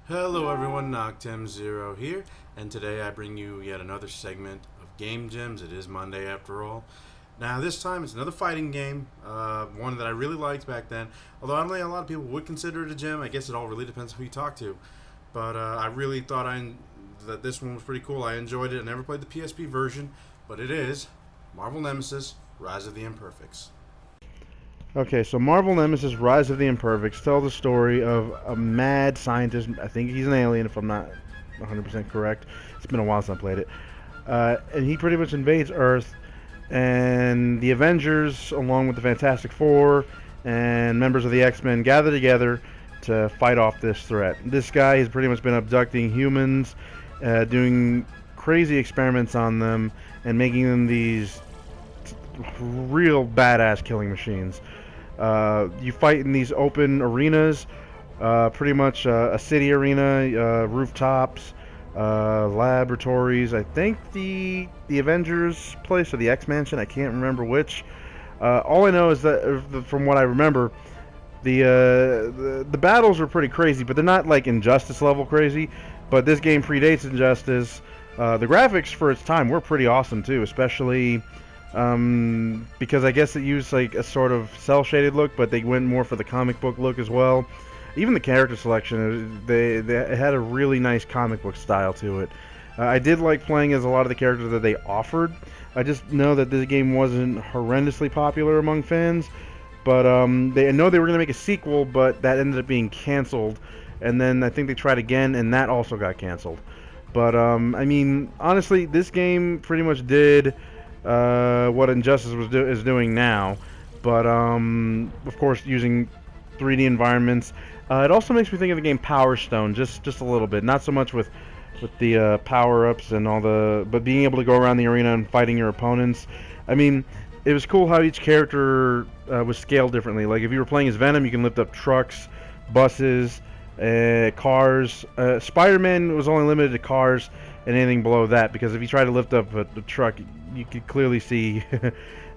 Hello everyone, Noctem0 here, and today I bring you yet another segment of Game Gems. It is Monday after all. Now this time it's another fighting game, one that I really liked back then, although I don't think a lot of people would consider it a gem. I guess it all really depends who you talk to. But I really thought that this one was pretty cool. I enjoyed it. I never played the PSP version, but it is Marvel Nemesis, Rise of the Imperfects. Okay, so Marvel Nemesis Rise of the Imperfects tell the story of a mad scientist. I think he's an alien, if I'm not 100% correct. It's been a while since I played it. And he pretty much invades Earth, and the Avengers, along with the Fantastic Four and members of the X-Men, gather together to fight off this threat. This guy has pretty much been abducting humans, doing crazy experiments on them, and making them these real badass killing machines. You fight in these open arenas, pretty much a city arena, rooftops, laboratories. I think the Avengers place or the X Mansion. I can't remember which. All I know is that from what I remember, the battles were pretty crazy, but they're not like Injustice level crazy. But this game predates Injustice. The graphics for its time were pretty awesome too, especially because I guess it used like a sort of cel-shaded look, but they went more for the comic book look as well. Even the character selection, they had a really nice comic book style to it. I did like playing as a lot of the characters that they offered. I just know that this game wasn't horrendously popular among fans, but I know they were going to make a sequel, but that ended up being canceled. And then I think they tried again, and that also got canceled. But I mean, honestly, this game pretty much did what Injustice is doing now, but of course using 3D environments. It also makes me think of the game Power Stone, just a little bit. Not so much with the power-ups and all the, but being able to go around the arena and fighting your opponents. I mean, it was cool how each character was scaled differently. Like if you were playing as Venom, you can lift up trucks, buses, cars. Spider-Man was only limited to cars and anything below that, because if you try to lift up a truck, you could clearly see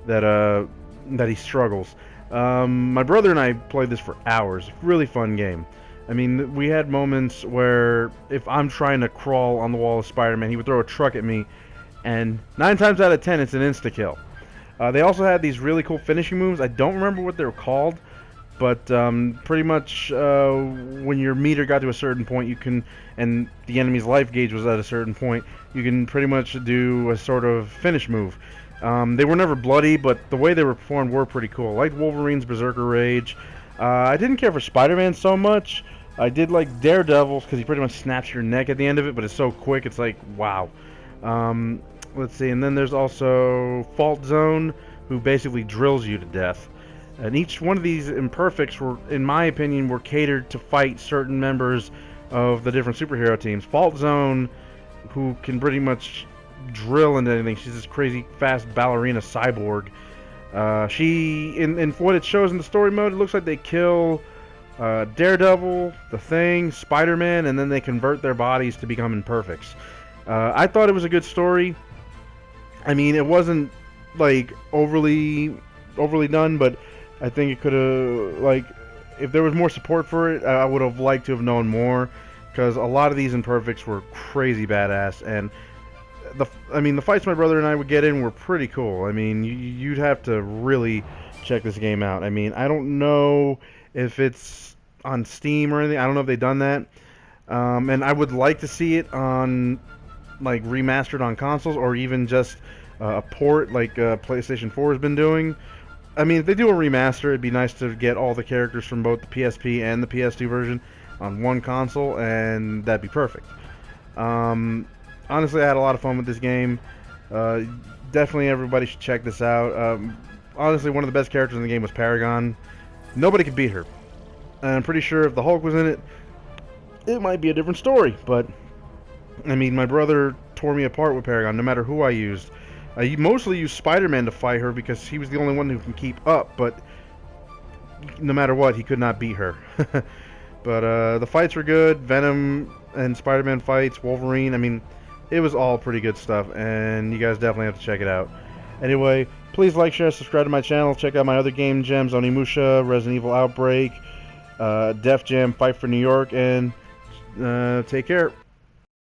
that he struggles. My brother and I played this for hours. Really fun game. I mean, we had moments where if I'm trying to crawl on the wall of Spider-Man, he would throw a truck at me, and 9 times out of 10, it's an insta-kill. They also had these really cool finishing moves. I don't remember what they were called, but pretty much when your meter got to a certain point, you can, and the enemy's life gauge was at a certain point, you can pretty much do a sort of finish move. They were never bloody, but the way they were performed were pretty cool. Like Wolverine's Berserker Rage. I didn't care for Spider-Man so much. I did like Daredevil's because he pretty much snaps your neck at the end of it, but it's so quick, it's like, wow. Let's see, and then there's also Fault Zone, who basically drills you to death. And each one of these Imperfects were, in my opinion, were catered to fight certain members of the different superhero teams. Fault Zone, who can pretty much drill into anything. She's this crazy fast ballerina cyborg. She, in what it shows in the story mode, it looks like they kill Daredevil, the Thing, Spider-Man, and then they convert their bodies to become Imperfects. I thought it was a good story. I mean, it wasn't like overly done, but I think it could have, like, if there was more support for it, I would have liked to have known more, because a lot of these Imperfects were crazy badass, and the fights my brother and I would get in were pretty cool. I mean, you'd have to really check this game out. I mean, I don't know if it's on Steam or anything. I don't know if they've done that, and I would like to see it on, like, remastered on consoles, or even just a port like PlayStation 4 has been doing. I mean, if they do a remaster, it'd be nice to get all the characters from both the PSP and the PS2 version on one console, and that'd be perfect. Honestly, I had a lot of fun with this game. Definitely everybody should check this out. Honestly, one of the best characters in the game was Paragon. Nobody could beat her. And I'm pretty sure if the Hulk was in it, it might be a different story. But, I mean, my brother tore me apart with Paragon, no matter who I used. He mostly used Spider-Man to fight her because he was the only one who can keep up, but no matter what, he could not beat her. But the fights were good. Venom and Spider-Man fights, Wolverine, I mean, it was all pretty good stuff, and you guys definitely have to check it out. Anyway, please like, share, subscribe to my channel. Check out my other game gems, Onimusha, Resident Evil Outbreak, Def Jam, Fight for New York, and Take care.